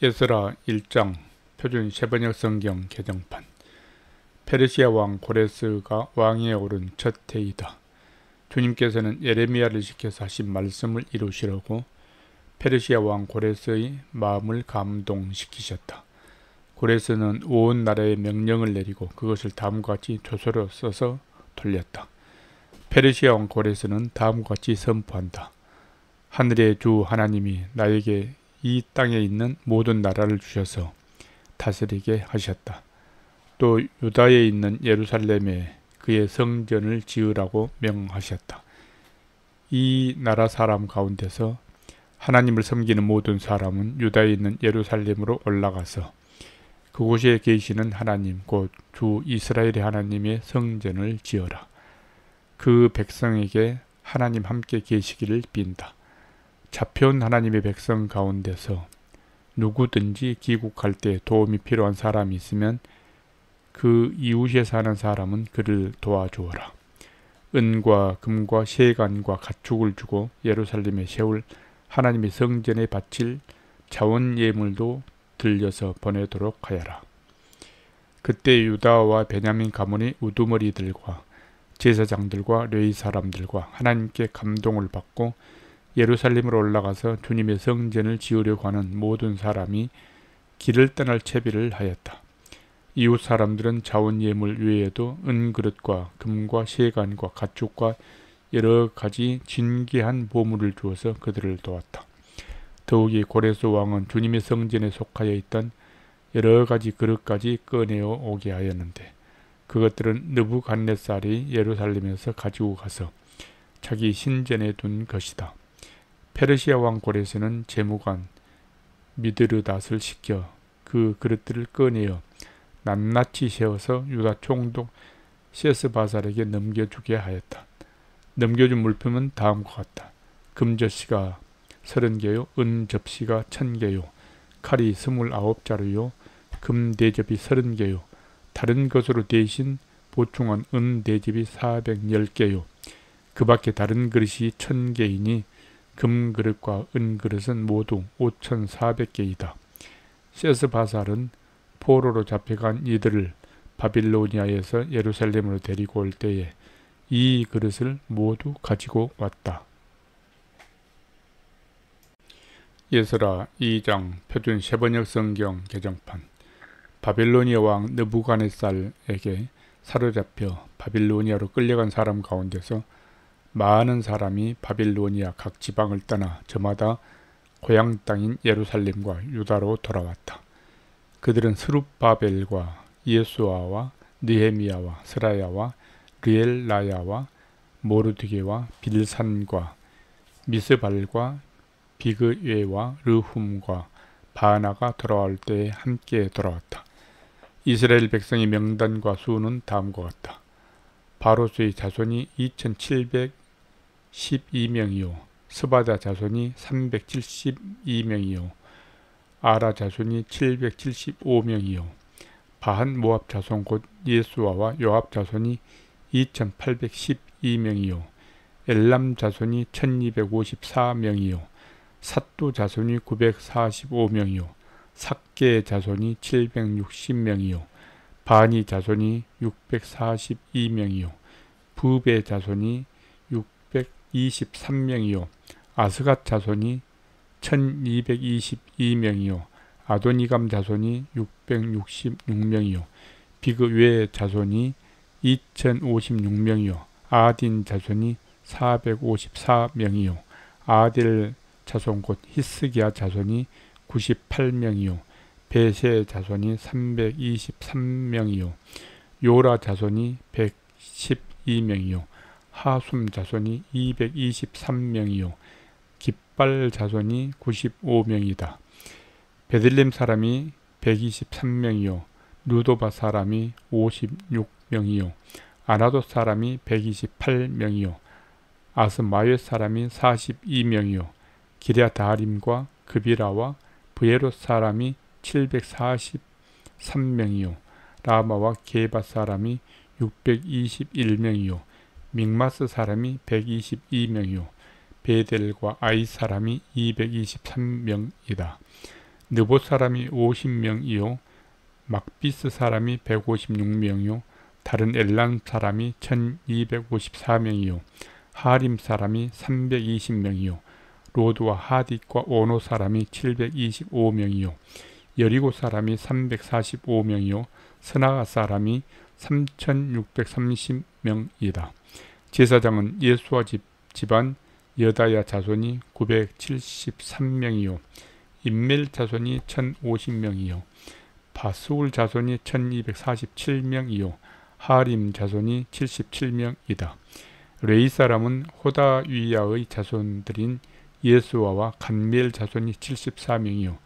에스라 1장 표준 세번역 성경 개정판. 페르시아 왕 고레스가 왕위에 오른 첫 해이다. 주님께서는 예레미야를 시켜서 하신 말씀을 이루시려고 페르시아 왕 고레스의 마음을 감동시키셨다. 고레스는 온 나라에 명령을 내리고 그것을 다음과 같이 조서로 써서 돌렸다. 페르시아 왕 고레스는 다음과 같이 선포한다. 하늘의 주 하나님이 나에게 이 땅에 있는 모든 나라를 주셔서 다스리게 하셨다. 또 유다에 있는 예루살렘에 그의 성전을 지으라고 명하셨다. 이 나라 사람 가운데서 하나님을 섬기는 모든 사람은 유다에 있는 예루살렘으로 올라가서 그곳에 계시는 하나님 곧 주 이스라엘의 하나님의 성전을 지어라. 그 백성에게 하나님 함께 계시기를 빈다. 잡혀온 하나님의 백성 가운데서 누구든지 귀국할 때 도움이 필요한 사람이 있으면 그 이웃에 사는 사람은 그를 도와주어라. 은과 금과 세간과 가축을 주고 예루살렘에 세울 하나님의 성전에 바칠 자원 예물도 들려서 보내도록 하여라. 그때 유다와 베냐민 가문의 우두머리들과 제사장들과 레위 사람들과 하나님께 감동을 받고 예루살렘으로 올라가서 주님의 성전을 지으려고 하는 모든 사람이 길을 떠날 채비를 하였다. 이웃 사람들은 자원 예물 외에도 은그릇과 금과 세간과 가축과 여러 가지 진귀한 보물을 주어서 그들을 도왔다. 더욱이 고레스 왕은 주님의 성전에 속하여 있던 여러 가지 그릇까지 꺼내어 오게 하였는데 그것들은 느부갓네살이 예루살렘에서 가지고 가서 자기 신전에 둔 것이다. 페르시아 왕 고레스는 재무관 미드르닷을 시켜 그 그릇들을 꺼내어 낱낱이 세워서 유다 총독 세스바살에게 넘겨주게 하였다. 넘겨준 물품은 다음과 같다. 금접시가 30개요, 은접시가 1000개요, 칼이 29자루요, 금대접이 30개요, 다른 것으로 대신 보충한 은대접이 410개요, 그 밖에 다른 그릇이 1000개이니 금그릇과 은그릇은 모두 5400개이다. 세스바살은 포로로 잡혀간 이들을 바빌로니아에서 예루살렘으로 데리고 올 때에 이 그릇을 모두 가지고 왔다. 에스라 2장 표준 세번역 성경 개정판. 바빌로니아 왕 느부갓네살에게 사로잡혀 바빌로니아로 끌려간 사람 가운데서 많은 사람이 바빌로니아 각 지방을 떠나 저마다 고향 땅인 예루살렘과 유다로 돌아왔다. 그들은 스룹바벨과 예수아와 느헤미야와 스라야와 르엘라야와 모르드게와 빌산과 미스발과 비그웨와 르훔과 바나가 돌아올 때에 함께 돌아왔다. 이스라엘 백성의 명단과 수는 다음과 같다. 바로스의 자손이 2712명이요 스바다 자손이 372명이요 아라 자손이 775명이요 바한 모압 자손 곧 예수아와 요압 자손이 2812명이요 엘람 자손이 1254명이요 삿두 자손이 945명이요 삭게 자손이 760명이요 바니 자손이 642명이요 부베 자손이 623명이요 아스갓 자손이 1222명이요 아도니감 자손이 666명이요 비그웨 자손이 2056명이요 아딘 자손이 454명이요 아델 자손 곧 히스기야 자손이 98명이요 베세 자손이 323명이요 요라 자손이 112명이요 하숨 자손이 223명이요 깃발 자손이 95명이다. 베들렘 사람이 123명이요 누도바 사람이 56명이요 아나돗 사람이 128명이요 아스마웻 사람이 42명이요 기랴다림과 그비라와 브예롯 사람이 743명이요 라마와 게바 사람이 621명이요 믹마스 사람이 122명이요 베델과 아이 사람이 223명이다. 느봇 사람이 50명이요 막비스 사람이 156명이요 다른 엘람 사람이 1254명이요 하림 사람이 320명이요 로드와 하딧과 오노 사람이 725명이요 여리고 사람이 345명이요 스나가 사람이 3630명이다. 제사장은 예수와 집안 여다야 자손이 973명이요 임멜 자손이 1050명이요 바스울 자손이 1247명이요 하림 자손이 77명이다. 레이 사람은 호다위야의 자손들인 예수아와 간미엘 자손이 74명이요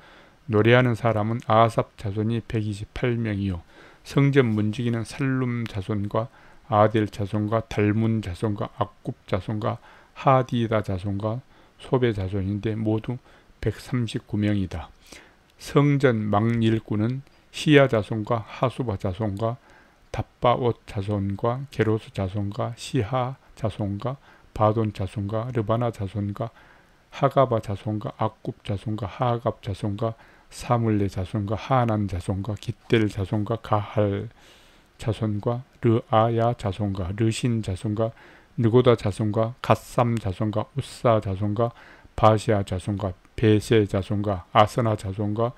노래하는 사람은 아삽 자손이 128명이요 성전 문지기는 살룸 자손과 아델 자손과 달문 자손과 악굽 자손과 하디다 자손과 소베 자손인데 모두 139명이다. 성전 망일꾼은 시야 자손과 하수바 자손과 답바옷 자손과 게로스 자손과 시하 자손과 바돈 자손과 르바나 자손과 하가바 자손과 악굽 자손과 하갑 자손과 사물레 자손과 하난 자손과 깃델 자손과 가할 자손과 르아야 자손과 르신 자손과 느고다 자손과 갓삼 자손과 우사 자손과 바시아 자손과 베세 자손과 아스나 자손과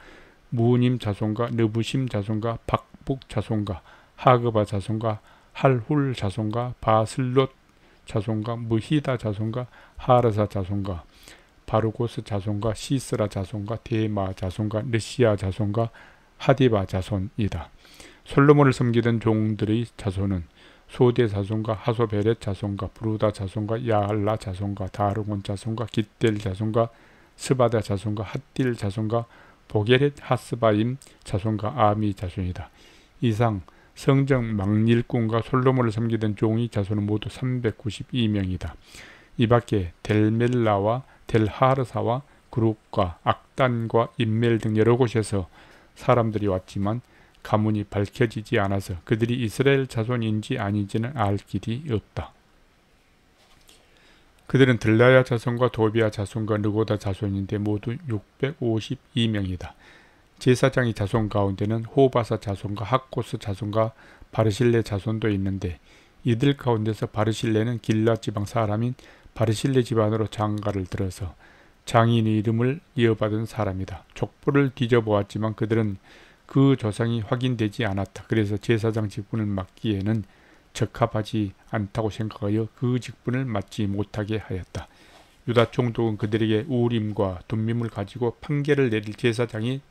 무님 자손과 느부심 자손과 박북 자손과 하그바 자손과 할훌 자손과 바슬롯 자손과 무히다 자손과 하르사 자손과 바르고스 자손과 시스라 자손과 데마 자손과 르시아 자손과 하디바 자손이다. 솔로몬을 섬기던 종들의 자손은 소대 자손과 하소베렛 자손과 브루다 자손과 야할라 자손과 다르곤 자손과 깃델 자손과 스바다 자손과 핫딜 자손과 보게렛 하스바임 자손과 아미 자손이다. 이상 성정 망닐꾼과 솔로몬을 섬기던 종의 자손은 모두 392명이다. 이 밖에 델멜라와 델하르사와 그룹과 악단과 인멜 등 여러 곳에서 사람들이 왔지만 가문이 밝혀지지 않아서 그들이 이스라엘 자손인지 아닌지는 알 길이 없다. 그들은 들라야 자손과 도비아 자손과 느고다 자손인데 모두 652명이다. 제사장의 자손 가운데는 호바사 자손과 학고스 자손과 바르실레 자손도 있는데 이들 가운데서 바르실레는 길라 지방 사람인 바르실레 집안으로 장가를 들어서 장인의 이름을 이어받은 사람이다. 족보를 뒤져보았지만 그들은 그 조상이 확인되지 않았다. 그래서 제사장 직분을 맡기에는 적합하지 않다고 생각하여 그 직분을 맡지 못하게 하였다. 유다 총독은 그들에게 우림과 둠밈을 가지고 판결을 내릴 제사장이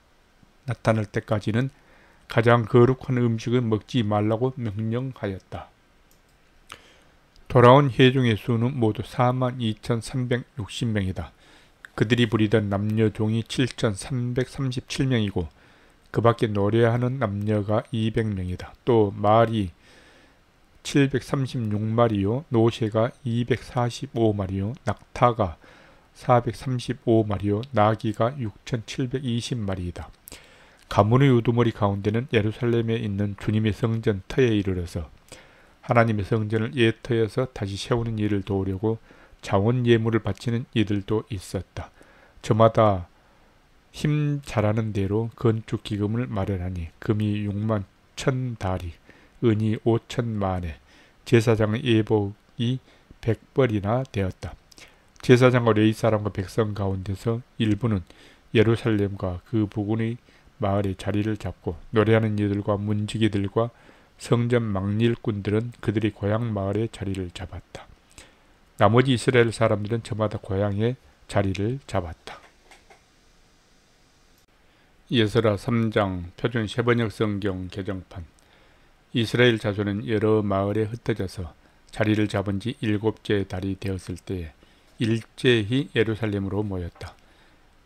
나타날 때까지는 가장 거룩한 음식을 먹지 말라고 명령하였다. 돌아온 회중의 수는 모두 42,360명이다. 그들이 부리던 남녀 종이 7,337명이고 그 밖에 노래하는 남녀가 200명이다. 또 말이 736마리요 노새가 245마리요 낙타가 435마리요 나귀가 6,720마리이다. 가문의 우두머리 가운데는 예루살렘에 있는 주님의 성전 터에 이르러서 하나님의 성전을 예터에서 다시 세우는 일을 도우려고 자원 예물을 바치는 이들도 있었다. 저마다 힘 잘하는 대로 건축 기금을 마련하니 금이 6만 1,000다리, 은이 5,000만에, 제사장의 예복이 100벌이나 되었다. 제사장과 레위 사람과 백성 가운데서 일부는 예루살렘과 그 부근의 마을에 자리를 잡고 노래하는 이들과 문지기들과 성전 망릴꾼들은 그들이 고향 마을에 자리를 잡았다. 나머지 이스라엘 사람들은 저마다 고향에 자리를 잡았다. 예스라 3장 표준 세번역 성경 개정판. 이스라엘 자손은 여러 마을에 흩어져서 자리를 잡은 지 7째 달이 되었을 때에 일제히 예루살렘으로 모였다.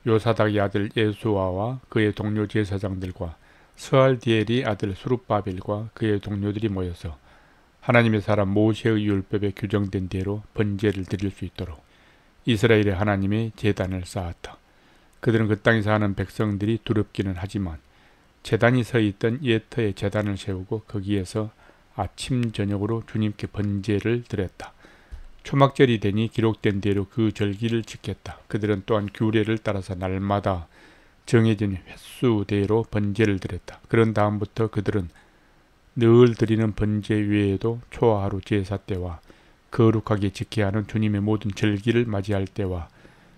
요사닥의 아들 예수아와 그의 동료 제사장들과 스알디엘의 아들 수룹바벨과 그의 동료들이 모여서 하나님의 사람 모세의 율법에 규정된 대로 번제를 드릴 수 있도록 이스라엘의 하나님의 제단을 쌓았다. 그들은 그 땅에 사는 백성들이 두렵기는 하지만 제단이 서 있던 예터에 제단을 세우고 거기에서 아침 저녁으로 주님께 번제를 드렸다. 초막절이 되니 기록된 대로 그 절기를 지켰다. 그들은 또한 규례를 따라서 날마다 정해진 횟수대로 번제를 드렸다. 그런 다음부터 그들은 늘 드리는 번제 외에도 초하루 제사 때와 거룩하게 지켜야 하는 주님의 모든 절기를 맞이할 때와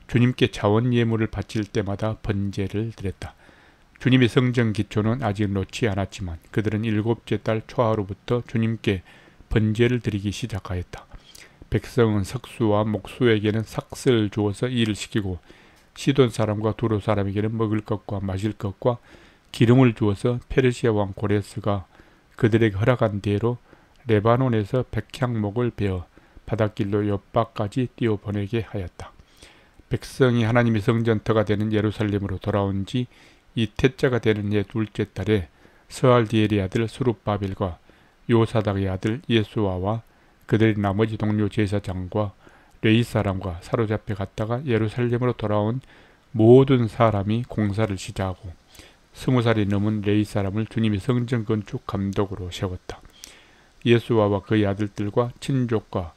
주님께 자원 예물을 바칠 때마다 번제를 드렸다. 주님의 성전 기초는 아직 놓지 않았지만 그들은 일곱째 달 초하루부터 주님께 번제를 드리기 시작하였다. 백성은 석수와 목수에게는 삭슬을 주어서 일을 시키고 시돈 사람과 두로 사람에게는 먹을 것과 마실 것과 기름을 주어서 페르시아 왕 고레스가 그들에게 허락한 대로 레바논에서 백향목을 베어 바닷길로 옆바까지 띄워보내게 하였다. 백성이 하나님의 성전터가 되는 예루살렘으로 돌아온 지 이태째가 되는 해 둘째 달에 스알디엘의 아들 스룹바벨과 요사닥의 아들 예수아와 그들의 나머지 동료 제사장과 레위 사람과 사로잡혀 갔다가 예루살렘으로 돌아온 모든 사람이 공사를 시작하고 20살이 넘은 레위 사람을 주님의 성전 건축 감독으로 세웠다. 예수아와 그의 아들들과 친족과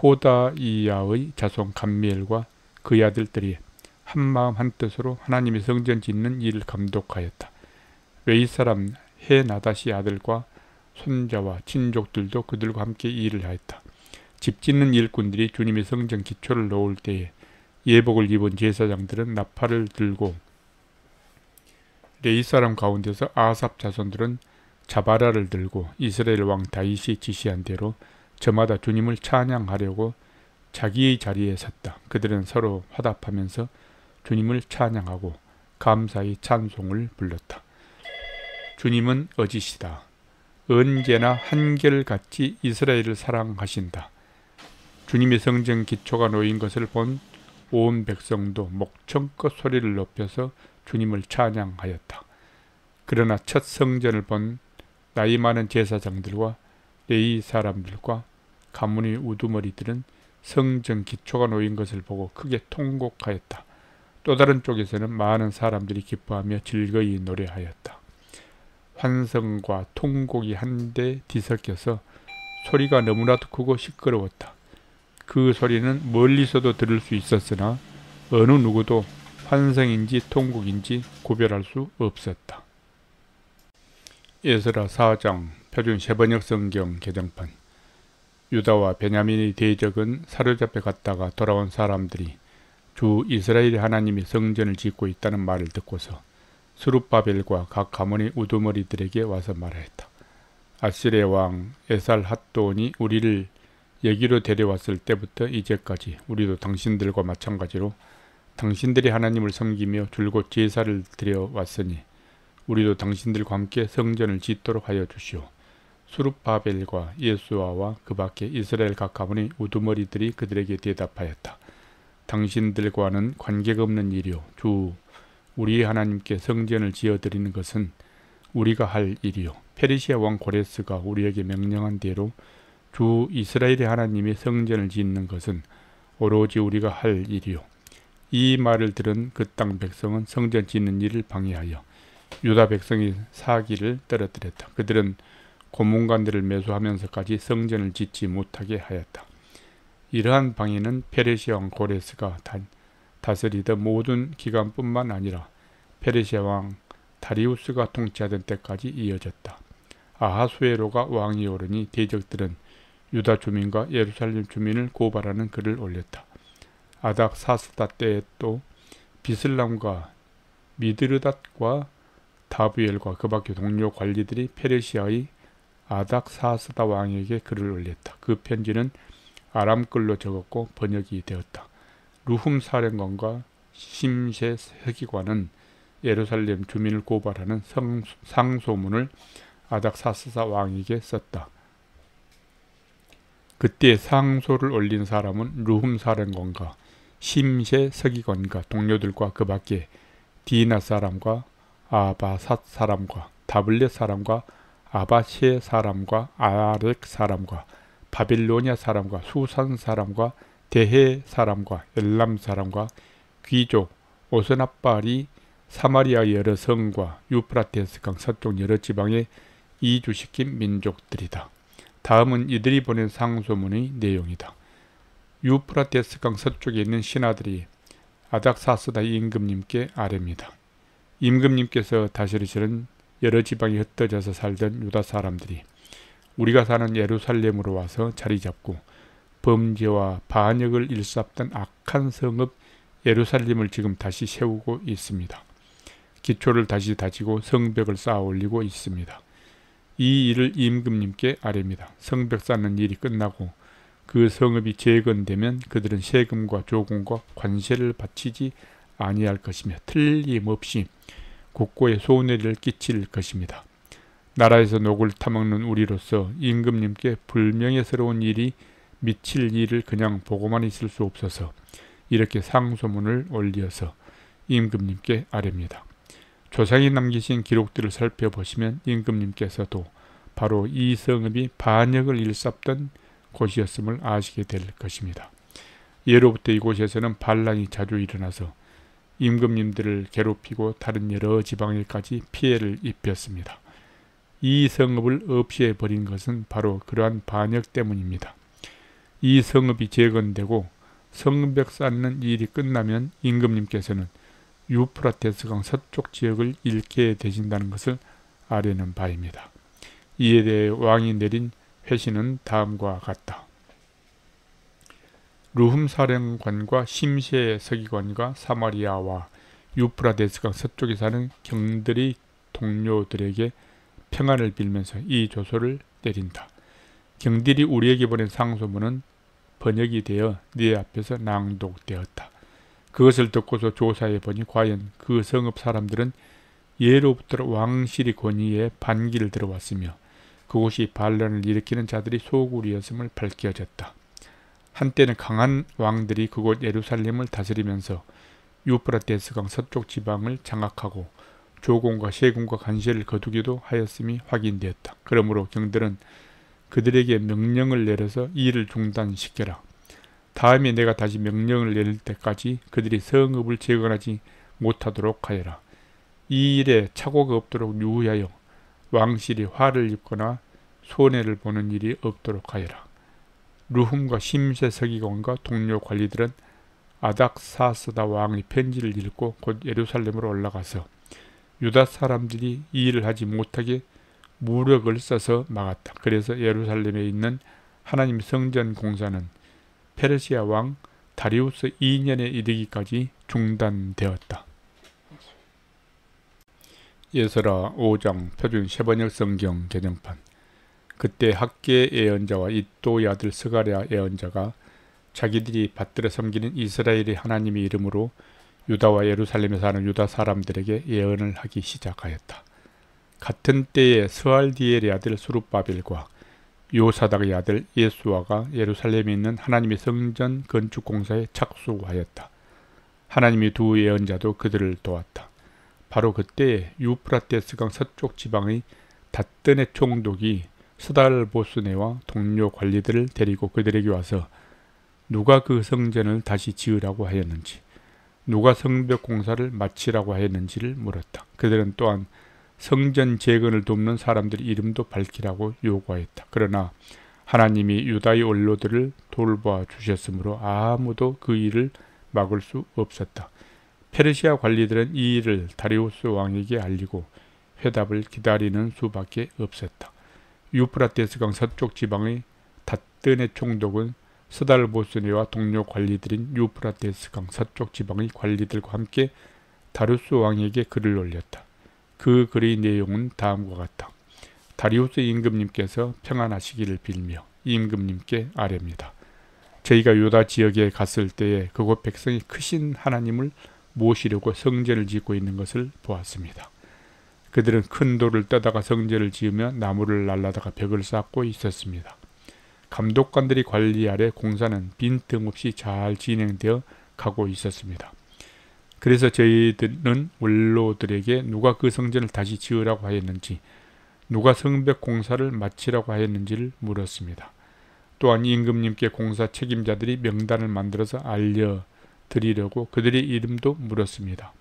호다이야의 자손 감미엘과 그의 아들들이 한마음 한뜻으로 하나님의 성전 짓는 일을 감독하였다. 레위 사람 헤나닷의 아들과 손자와 친족들도 그들과 함께 일을 하였다. 집 짓는 일꾼들이 주님의 성전 기초를 놓을 때에 예복을 입은 제사장들은 나팔을 들고 레위 사람 가운데서 아삽 자손들은 자바라를 들고 이스라엘 왕 다윗이 지시한 대로 저마다 주님을 찬양하려고 자기의 자리에 섰다. 그들은 서로 화답하면서 주님을 찬양하고 감사의 찬송을 불렀다. 주님은 어지시다. 언제나 한결같이 이스라엘을 사랑하신다. 주님의 성전 기초가 놓인 것을 본 온 백성도 목청껏 소리를 높여서 주님을 찬양하였다. 그러나 첫 성전을 본 나이 많은 제사장들과 레위 사람들과 가문의 우두머리들은 성전 기초가 놓인 것을 보고 크게 통곡하였다. 또 다른 쪽에서는 많은 사람들이 기뻐하며 즐거이 노래하였다. 환성과 통곡이 한데 뒤섞여서 소리가 너무나도 크고 시끄러웠다. 그 소리는 멀리서도 들을 수 있었으나 어느 누구도 환성인지 통곡인지 구별할 수 없었다. 에스라 4장 표준 세번역 성경 개정판. 유다와 베냐민의 대적은 사로잡혀 갔다가 돌아온 사람들이 주 이스라엘의 하나님이 성전을 짓고 있다는 말을 듣고서 스룹바벨과 각 가문의 우두머리들에게 와서 말하였다. 아시리아 왕 에살핫돈이 우리를 여기로 데려왔을 때부터 이제까지 우리도 당신들과 마찬가지로 당신들이 하나님을 섬기며 줄곧 제사를 드려왔으니 우리도 당신들과 함께 성전을 짓도록 하여 주시오. 스룹바벨과 예수아와 그 밖에 이스라엘 각 가문의 우두머리들이 그들에게 대답하였다. 당신들과는 관계가 없는 일이오. 주 우리 하나님께 성전을 지어드리는 것은 우리가 할 일이요. 페르시아 왕 고레스가 우리에게 명령한 대로 주 이스라엘의 하나님의 성전을 짓는 것은 오로지 우리가 할 일이요. 이 말을 들은 그 땅 백성은 성전 짓는 일을 방해하여 유다 백성이 사기를 떨어뜨렸다. 그들은 고문관들을 매수하면서까지 성전을 짓지 못하게 하였다. 이러한 방해는 페르시아 왕 고레스가 다스리던 모든 기간뿐만 아니라 페르시아 왕 다리우스가 통치하던 때까지 이어졌다. 아하수에로가 왕이 오르니 대적들은 유다 주민과 예루살렘 주민을 고발하는 글을 올렸다. 아닥사스다 때에 또 비슬람과 미드르닷과 다부엘과 그 밖의 동료 관리들이 페르시아의 아닥사스다 왕에게 글을 올렸다. 그 편지는 아람글로 적었고 번역이 되었다. 루훔 사령관과 심세 서기관은 예루살렘 주민을 고발하는 상소문을 아닥사스다 왕에게 썼다. 그때 상소를 올린 사람은 루훔 사령관과 심세 서기관과 동료들과 그 밖에 디나 사람과 아바삿 사람과 다블렛 사람과 아바셰 사람과 아렉 사람과 바빌로니아 사람과 수산 사람과 대해 사람과 엘람 사람과 귀족 오스나발이 사마리아 여러 성과 유프라테스강 서쪽 여러 지방에 이주시킨 민족들이다. 다음은 이들이 보낸 상소문의 내용이다. 유프라테스강 서쪽에 있는 신하들이 아닥사스다 임금님께 아뢰니다. 임금님께서 다스리시는 여러 지방이 흩어져서 살던 유다 사람들이 우리가 사는 예루살렘으로 와서 자리 잡고 범죄와 반역을 일삼던 악한 성읍 예루살렘을 지금 다시 세우고 있습니다. 기초를 다시 다지고 성벽을 쌓아 올리고 있습니다. 이 일을 임금님께 아뢰입니다. 성벽 쌓는 일이 끝나고 그 성읍이 재건되면 그들은 세금과 조공과 관세를 바치지 아니할 것이며 틀림없이 국고에 손해를 끼칠 것입니다. 나라에서 녹을 타먹는 우리로서 임금님께 불명예스러운 일이 미칠 일을 그냥 보고만 있을 수 없어서 이렇게 상소문을 올려서 임금님께 아뢰입니다. 조상이 남기신 기록들을 살펴보시면 임금님께서도 바로 이 성읍이 반역을 일삼던 곳이었음을 아시게 될 것입니다. 예로부터 이곳에서는 반란이 자주 일어나서 임금님들을 괴롭히고 다른 여러 지방에까지 피해를 입혔습니다. 이 성읍을 없애버린 것은 바로 그러한 반역 때문입니다. 이 성읍이 재건되고 성벽 쌓는 일이 끝나면 임금님께서는 유프라테스강 서쪽 지역을 잃게 되신다는 것을 아뢰는 바입니다. 이에 대해 왕이 내린 회신은 다음과 같다. 르훔 사령관과 심세 서기관과 사마리아와 유프라데스강 서쪽에 사는 경들의 동료들에게 평안을 빌면서 이 조서를 내린다. 경들이 우리에게 보낸 상소문은 번역이 되어 네 앞에서 낭독되었다. 그것을 듣고서 조사해 보니 과연 그 성읍 사람들은 예로부터 왕실의 권위에 반기를 들어왔으며 그곳이 반란을 일으키는 자들이 소굴이었음을 밝혀졌다. 한때는 강한 왕들이 그곳 예루살렘을 다스리면서 유프라테스강 서쪽 지방을 장악하고 조공과 세금과 관세를 거두기도 하였음이 확인되었다. 그러므로 경들은 그들에게 명령을 내려서 이 일을 중단시켜라. 다음에 내가 다시 명령을 내릴 때까지 그들이 성읍을 재건하지 못하도록 하여라. 이 일에 착오가 없도록 유의하여 왕실이 화를 입거나 손해를 보는 일이 없도록 하여라. 르훔과 심세 서기관과 동료 관리들은 아닥사스다 왕의 편지를 읽고 곧 예루살렘으로 올라가서 유다 사람들이 이 일을 하지 못하게 무력을 써서 막았다. 그래서 예루살렘에 있는 하나님 성전 공사는 페르시아 왕 다리우스 2년에 이르기까지 중단되었다. 예서라 5장 표준 세번역 성경 개정판. 그때 학계 예언자와 이또의 아들 스가랴 예언자가 자기들이 받들어 섬기는 이스라엘의 하나님의 이름으로 유다와 예루살렘에 사는 유다 사람들에게 예언을 하기 시작하였다. 같은 때에 스알디엘의 아들 수룹바벨과 요사닥의 아들 예수아가 예루살렘에 있는 하나님의 성전 건축 공사에 착수하였다. 하나님의 두 예언자도 그들을 도왔다. 바로 그때에 유프라테스강 서쪽 지방의 닷든의 총독이 스달보스네와 동료 관리들을 데리고 그들에게 와서 누가 그 성전을 다시 지으라고 하였는지, 누가 성벽 공사를 마치라고 하였는지를 물었다. 그들은 또한 성전 재건을 돕는 사람들의 이름도 밝히라고 요구하였다. 그러나 하나님이 유다의 원로들을 돌봐 주셨으므로 아무도 그 일을 막을 수 없었다. 페르시아 관리들은 이 일을 다리우스 왕에게 알리고 회답을 기다리는 수밖에 없었다. 유프라테스강 서쪽 지방의 닷든의 총독은 스달보스네와 동료 관리들인 유프라테스강 서쪽 지방의 관리들과 함께 다리우스 왕에게 글을 올렸다. 그 글의 내용은 다음과 같다. 다리우스 임금님께서 평안하시기를 빌며 임금님께 아뢰입니다. 저희가 유다 지역에 갔을 때에 그곳 백성이 크신 하나님을 모시려고 성전을 짓고 있는 것을 보았습니다. 그들은 큰 돌을 떠다가 성전을 지으며 나무를 날라다가 벽을 쌓고 있었습니다. 감독관들이 관리 아래 공사는 빈틈없이 잘 진행되어 가고 있었습니다. 그래서 저희들은 원로들에게 누가 그 성전을 다시 지으라고 하였는지, 누가 성벽 공사를 마치라고 하였는지를 물었습니다. 또한 임금님께 공사 책임자들이 명단을 만들어서 알려드리려고 그들의 이름도 물었습니다.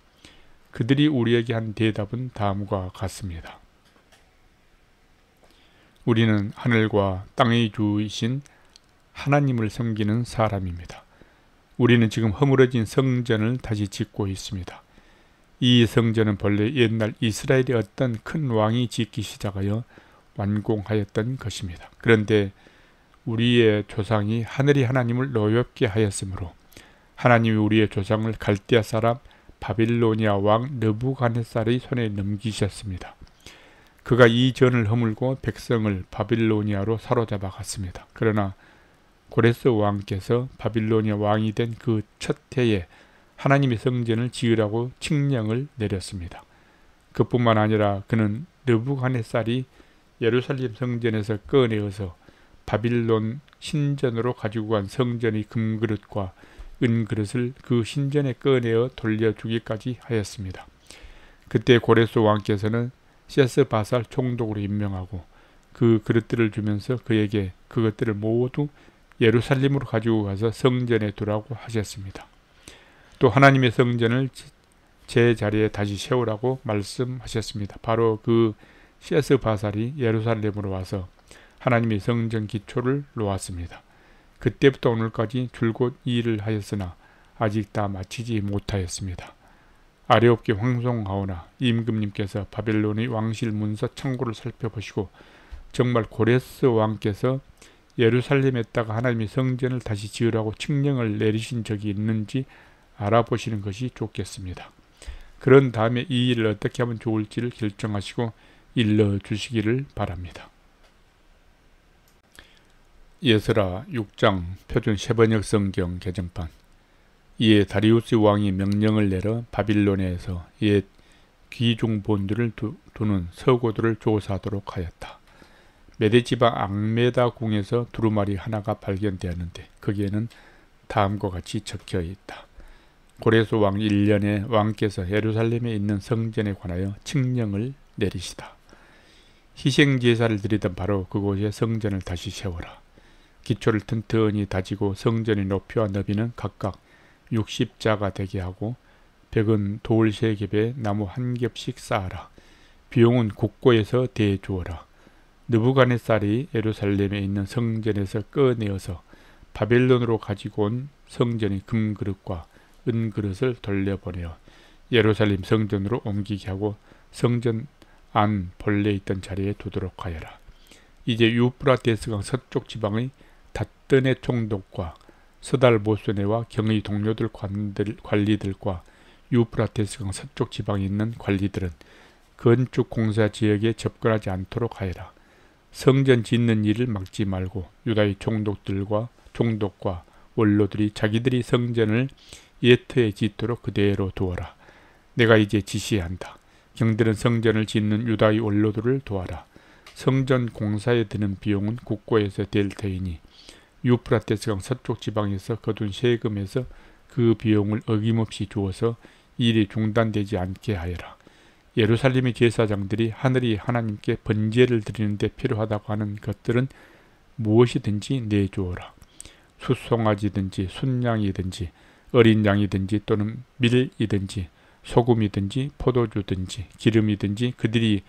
그들이 우리에게 한 대답은 다음과 같습니다. 우리는 하늘과 땅의 주이신 하나님을 섬기는 사람입니다. 우리는 지금 허물어진 성전을 다시 짓고 있습니다. 이 성전은 본래 옛날 이스라엘의 어떤 큰 왕이 짓기 시작하여 완공하였던 것입니다. 그런데 우리의 조상이 하늘의 하나님을 노엽게 하였으므로 하나님이 우리의 조상을 갈대아 사람 바빌로니아 왕 느부갓네살의 손에 넘기셨습니다. 그가 이 전을 허물고 백성을 바빌로니아로 사로잡아 갔습니다. 그러나 고레스 왕께서 바빌로니아 왕이 된 그 첫 해에 하나님의 성전을 지으라고 칙령을 내렸습니다. 그뿐만 아니라 그는 느부갓네살이 예루살렘 성전에서 꺼내어서 바빌론 신전으로 가지고 간 성전의 금그릇과 은그릇을 그 신전에 꺼내어 돌려주기까지 하였습니다. 그때 고레스 왕께서는 세스바살 총독으로 임명하고 그 그릇들을 주면서 그에게 그것들을 모두 예루살렘으로 가지고 가서 성전에 두라고 하셨습니다. 또 하나님의 성전을 제 자리에 다시 세우라고 말씀하셨습니다. 바로 그 세스바살이 예루살렘으로 와서 하나님의 성전 기초를 놓았습니다. 그때부터 오늘까지 줄곧 이 일을 하였으나 아직 다 마치지 못하였습니다. 아뢰옵게 황송하오나 임금님께서 바벨론의 왕실 문서 창고를 살펴보시고 정말 고레스 왕께서 예루살렘에다가 하나님의 성전을 다시 지으라고 칙령을 내리신 적이 있는지 알아보시는 것이 좋겠습니다. 그런 다음에 이 일을 어떻게 하면 좋을지를 결정하시고 일러주시기를 바랍니다. 예스라 6장 표준 세번역 성경 개정판. 이에 다리우스 왕이 명령을 내려 바빌론에서 옛 귀중본들을 두는 서고들을 조사하도록 하였다. 메데지방 앙메다 궁에서 두루마리 하나가 발견되었는데 거기에는 다음과 같이 적혀 있다. 고레스 왕 1년에 왕께서 예루살렘에 있는 성전에 관하여 칙령을 내리시다. 희생제사를 드리던 바로 그곳에 성전을 다시 세워라. 기초를 튼튼히 다지고 성전의 높이와 너비는 각각 60자가 되게 하고 벽은 돌 3겹에 나무 1겹씩 쌓아라. 비용은 국고에서 대주어라. 느부갓네살이 예루살렘에 있는 성전에서 꺼내어서 바벨론으로 가지고 온 성전의 금그릇과 은그릇을 돌려보내어 예루살렘 성전으로 옮기게 하고 성전 안 본래 있던 자리에 두도록 하여라. 이제 유프라테스강 서쪽 지방의 닷드네 총독과 스달보스네와 경의 동료들 관리들과 유프라테스강 서쪽 지방에 있는 관리들은 건축 공사 지역에 접근하지 않도록 하여라. 성전 짓는 일을 막지 말고 유다의 총독과 원로들이 자기들이 성전을 예터에 짓도록 그대로 두어라. 내가 이제 지시한다. 경들은 성전을 짓는 유다의 원로들을 도와라. 성전 공사에 드는 비용은 국고에서 될 터이니 유프라테스강 서쪽 지방에서 거둔 세금에서 그 비용을 어김없이 주어서 일이 중단되지 않게 하여라. 예루살렘의 제사장들이 하늘의 하나님께 번제를 드리는 데 필요하다고 하는 것들은 무엇이든지 내주어라. 숫송아지든지 순양이든지 어린 양이든지 또는 밀이든지 소금이든지 포도주든지 기름이든지 그들이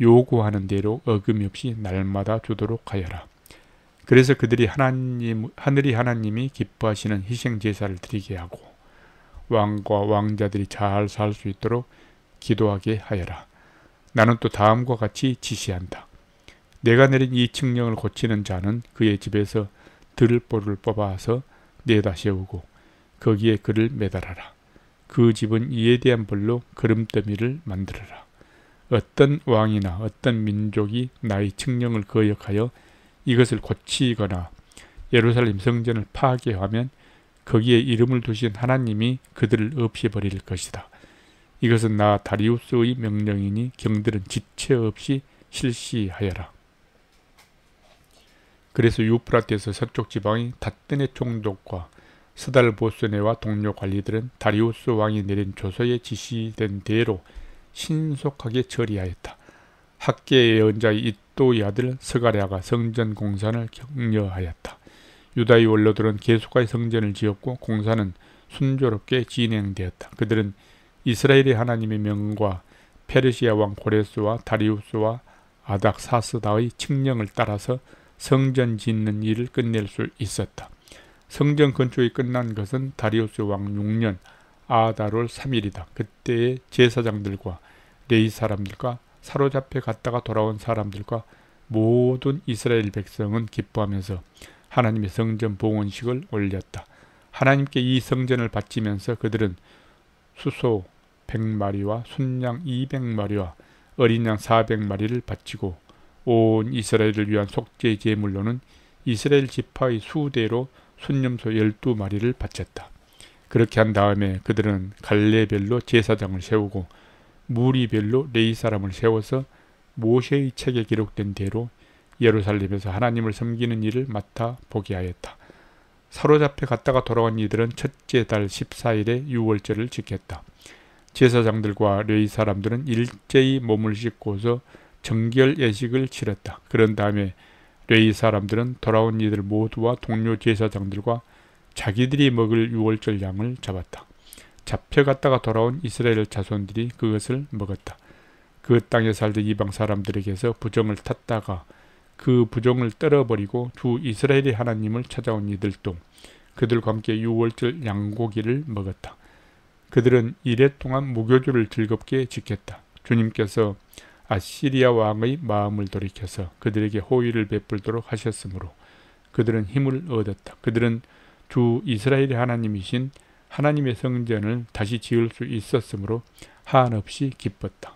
요구하는 대로 어금이 없이 날마다 주도록 하여라. 그래서 그들이 하늘의 하나님이 기뻐하시는 희생제사를 드리게 하고 왕과 왕자들이 잘 살 수 있도록 기도하게 하여라. 나는 또 다음과 같이 지시한다. 내가 내린 이 칙령을 고치는 자는 그의 집에서 들보를 뽑아서 내다 세우고 거기에 그를 매달아라. 그 집은 이에 대한 벌로 거름더미를 만들어라. 어떤 왕이나 어떤 민족이 나의 칙령을 거역하여 이것을 고치거나 예루살렘 성전을 파괴하면 거기에 이름을 두신 하나님이 그들을 없애버릴 것이다. 이것은 나 다리우스의 명령이니 경들은 지체 없이 실시하여라. 그래서 유프라테스 서쪽 지방의 닷드네 총독과 스달보스네와 동료 관리들은 다리우스 왕이 내린 조서에 지시된 대로 신속하게 처리하였다. 학계의 예언자의 이또의 아들 스가랴가 성전 공사를 격려하였다. 유다의 원로들은 계속하여 성전을 지었고 공사는 순조롭게 진행되었다. 그들은 이스라엘의 하나님의 명과 페르시아 왕 고레스와 다리우스와 아닥사스다의 칙령을 따라서 성전 짓는 일을 끝낼 수 있었다. 성전 건축이 끝난 것은 다리우스 왕 6년 아달월 3일이다. 그때의 제사장들과 레위 사람들과 사로잡혀 갔다가 돌아온 사람들과 모든 이스라엘 백성은 기뻐하면서 하나님의 성전 봉헌식을 올렸다. 하나님께 이 성전을 바치면서 그들은 수소 100마리와 순양 200마리와 어린 양 400마리를 바치고 온 이스라엘을 위한 속죄 제물로는 이스라엘 지파의 수대로 순념소 12마리를 바쳤다. 그렇게 한 다음에 그들은 갈래별로 제사장을 세우고 무리별로 레위 사람을 세워서 모세의 책에 기록된 대로 예루살렘에서 하나님을 섬기는 일을 맡아 보게 하였다. 사로잡혀 갔다가 돌아온 이들은 첫째 달 14일에 유월절을 지켰다. 제사장들과 레위 사람들은 일제히 몸을 씻고서 정결 예식을 치렀다. 그런 다음에 레위 사람들은 돌아온 이들 모두와 동료 제사장들과 자기들이 먹을 유월절 양을 잡았다. 잡혀갔다가 돌아온 이스라엘 자손들이 그것을 먹었다. 그 땅에 살던 이방 사람들에게서 부정을 탔다가 그 부정을 떨어버리고 주 이스라엘의 하나님을 찾아온 이들도 그들과 함께 유월절 양고기를 먹었다. 그들은 이랫동안 무교주를 즐겁게 지켰다. 주님께서 아시리아 왕의 마음을 돌이켜서 그들에게 호의를 베풀도록 하셨으므로 그들은 힘을 얻었다. 그들은 주 이스라엘의 하나님이신 하나님의 성전을 다시 지을 수 있었으므로 한없이 기뻤다.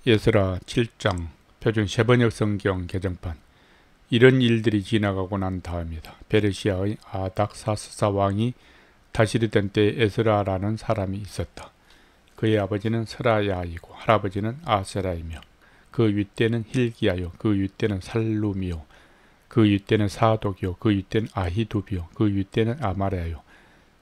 에스라 7장 표준 세번역 성경 개정판. 이런 일들이 지나가고 난 다음이다. 페르시아의 아닥사스사 왕이 다스리던 때 에스라라는 사람이 있었다. 그의 아버지는 스라야이고 할아버지는 아세라이며 그 윗대는 힐기야요 그 윗대는 살룸이요 그 윗대는 사독이요 그 윗대는 아히두비요 그 윗대는 아마라요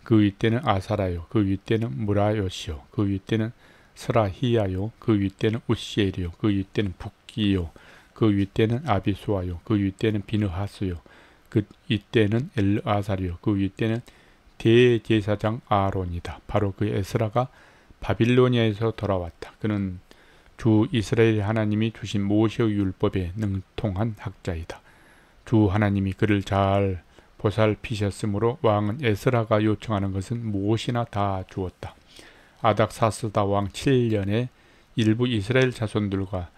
그 윗대는 아사라요 그 윗대는 무라요시요 그 윗대는 스라히야요 그 윗대는 우시엘이요 그 윗대는 북기요 그 윗대는 아비수아요 그 윗대는 비느하스요 그 윗대는 엘아사리요 그 윗대는 대제사장 아론이다. 바로 그 에스라가 바빌로니아에서 돌아왔다. 그는 주 이스라엘 하나님이 주신 모세의 율법에 능통한 학자이다. 주 하나님이 그를 잘 보살피셨으므로 왕은 에스라가 요청하는 것은 무엇이나 다 주었다. 아닥사스다 왕 7년에 일부 이스라엘 자손들과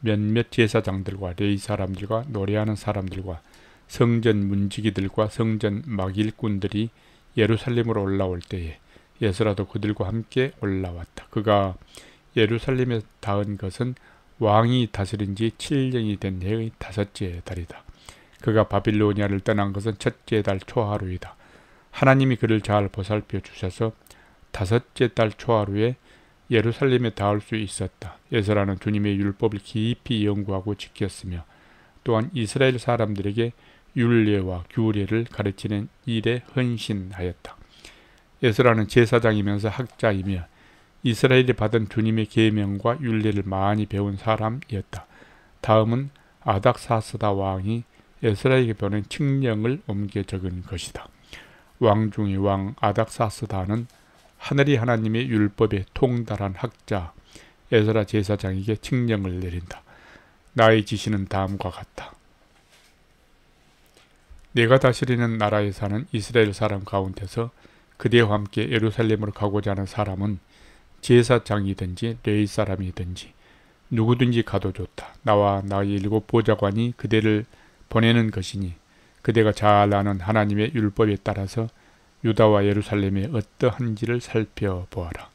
몇몇 제사장들과 레위 사람들과 노래하는 사람들과 성전 문지기들과 성전 막일꾼들이 예루살렘으로 올라올 때에 에스라도 그들과 함께 올라왔다. 그가 예루살렘에 닿은 것은 왕이 다스린 지 7년이 된 해의 5째 달이다. 그가 바빌로니아를 떠난 것은 첫째 달 초하루이다. 하나님이 그를 잘 보살펴 주셔서 5째 달 초하루에 예루살렘에 닿을 수 있었다. 에스라는 주님의 율법을 깊이 연구하고 지켰으며 또한 이스라엘 사람들에게 율례와 규례를 가르치는 일에 헌신하였다. 에스라는 제사장이면서 학자이며 이스라엘이 받은 주님의 계명과 율례를 많이 배운 사람이었다. 다음은 아닥사스다 왕이 에스라에게 보낸 칙령을 옮겨 적은 것이다. 왕 중의 왕 아닥사스다는 하늘이 하나님의 율법에 통달한 학자 에스라 제사장에게 칙령을 내린다. 나의 지시는 다음과 같다. 내가 다스리는 나라에 사는 이스라엘 사람 가운데서 그대와 함께 예루살렘으로 가고자 하는 사람은 제사장이든지 레위 사람이든지 누구든지 가도 좋다. 나와 나의 7 보좌관이 그대를 보내는 것이니 그대가 잘 아는 하나님의 율법에 따라서 유다와 예루살렘에 어떠한지를 살펴보아라.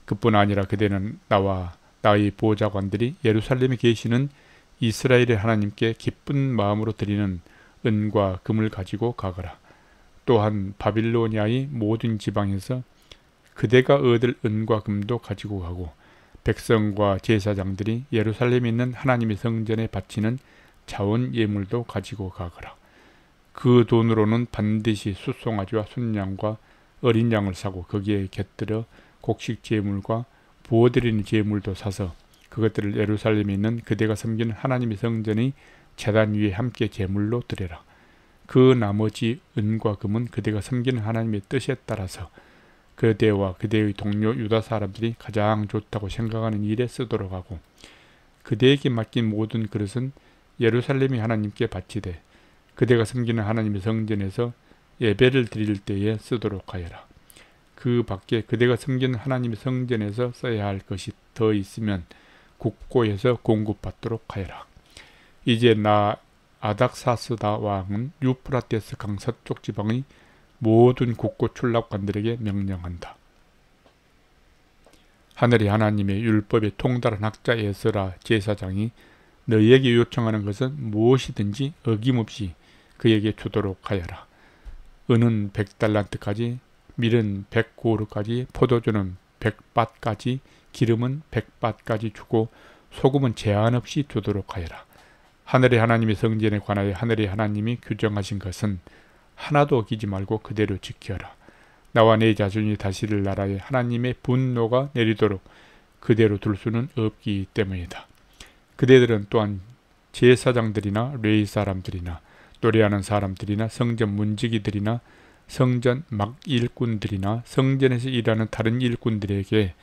그뿐 아니라 그대는 나와 나의 보좌관들이 예루살렘에 계시는 이스라엘의 하나님께 기쁜 마음으로 드리는 은과 금을 가지고 가거라. 또한 바빌로니아의 모든 지방에서 그대가 얻을 은과 금도 가지고 가고 백성과 제사장들이 예루살렘에 있는 하나님의 성전에 바치는 자원 예물도 가지고 가거라. 그 돈으로는 반드시 숫송아지와 순양과 어린 양을 사고 거기에 곁들여 곡식 제물과 부어드리는 제물도 사서 그것들을 예루살렘에 있는 그대가 섬기는 하나님의 성전의 제단 위에 함께 제물로 드려라. 그 나머지 은과 금은 그대가 섬기는 하나님의 뜻에 따라서 그대와 그대의 동료 유다 사람들이 가장 좋다고 생각하는 일에 쓰도록 하고 그대에게 맡긴 모든 그릇은 예루살렘의 하나님께 바치되 그대가 섬기는 하나님의 성전에서 예배를 드릴 때에 쓰도록 하여라. 그 밖에 그대가 섬기는 하나님의 성전에서 써야 할 것이 더 있으면 국고에서 공급받도록 하여라. 이제 나 아닥사스다 왕은 유프라테스 강 서쪽 지방의 모든 국고 출납관들에게 명령한다. 하늘의 하나님의 율법에 통달한 학자 에스라 제사장이 너희에게 요청하는 것은 무엇이든지 어김없이 그에게 주도록 하여라. 은은 100달란트까지, 밀은 100고르까지, 포도주는 100밭까지, 기름은 100밭까지 주고 소금은 제한 없이 주도록 하여라. 하늘의 하나님의 성전에 관하여 하늘의 하나님이 규정하신 것은 하나도 어기지 말고 그대로 지켜라. 나와 내 자손이 다스릴 나라에 하나님의 분노가 내리도록 그대로 둘 수는 없기 때문이다. 그대들은 또한 제사장들이나 레위 사람들이나 노래하는 사람들이나 성전 문지기들이나 성전 막 일꾼들이나 성전에서 일하는 다른 일꾼들에게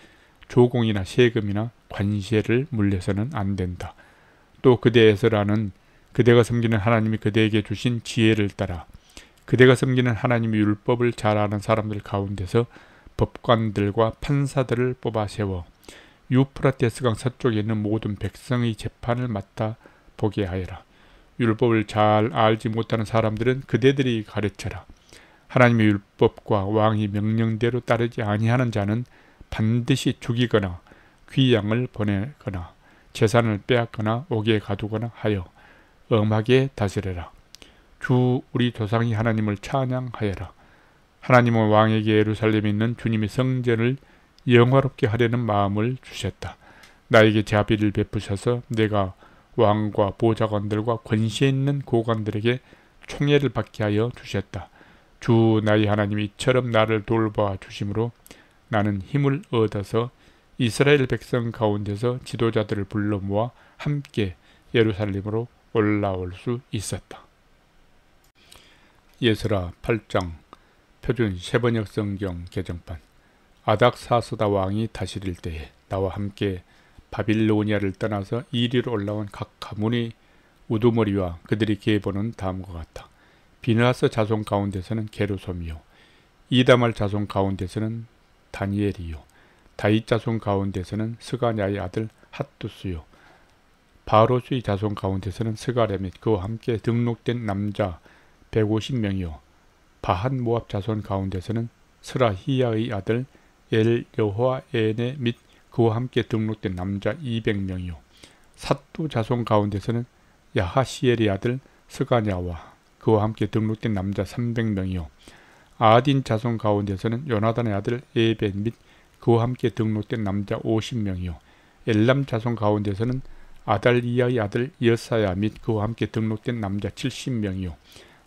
조공이나 세금이나 관세를 물려서는 안 된다. 또 그대 에스라는 그대가 섬기는 하나님이 그대에게 주신 지혜를 따라 그대가 섬기는 하나님의 율법을 잘 아는 사람들 가운데서 법관들과 판사들을 뽑아 세워 유프라테스강 서쪽에 있는 모든 백성의 재판을 맡아 보게 하여라. 율법을 잘 알지 못하는 사람들은 그대들이 가르쳐라. 하나님의 율법과 왕의 명령대로 따르지 아니하는 자는 반드시 죽이거나 귀양을 보내거나 재산을 빼앗거나 옥에 가두거나 하여 엄하게 다스려라. 주 우리 조상이 하나님을 찬양하여라. 하나님은 왕에게 예루살렘에 있는 주님의 성전을 영화롭게 하려는 마음을 주셨다. 나에게 자비를 베푸셔서 내가 왕과 보좌관들과 권세 있는 고관들에게 총애를 받게 하여 주셨다. 주 나의 하나님이 이처럼 나를 돌봐 주심으로 나는 힘을 얻어서 이스라엘 백성 가운데서 지도자들을 불러 모아 함께 예루살렘으로 올라올 수 있었다. 예스라 8장 표준 세번역 성경 개정판. 아닥사스다 왕이 다스릴 때에 나와 함께 바빌로니아를 떠나서 이리로 올라온 각 가문의 우두머리와 그들이 계보는 다음과 같다. 비느하스 자손 가운데서는 게르솜이요, 이다말 자손 가운데서는 다니엘이요, 다윗 자손 가운데서는 스가냐의 아들 핫두스요, 바로스의 자손 가운데서는 스가랴 및 그와 함께 등록된 남자 150명이요, 바한 모압 자손 가운데서는 스라히야의 아들 엘여호아에네 및 그와 함께 등록된 남자 200명이요, 삿두 자손 가운데서는 야하시엘의 아들 스가냐와 그와 함께 등록된 남자 300명이요, 아딘 자손 가운데서는 요나단의 아들 에벤 및 그와 함께 등록된 남자 50명이요, 엘람 자손 가운데서는 아달리야의 아들 여사야 및 그와 함께 등록된 남자 70명이요,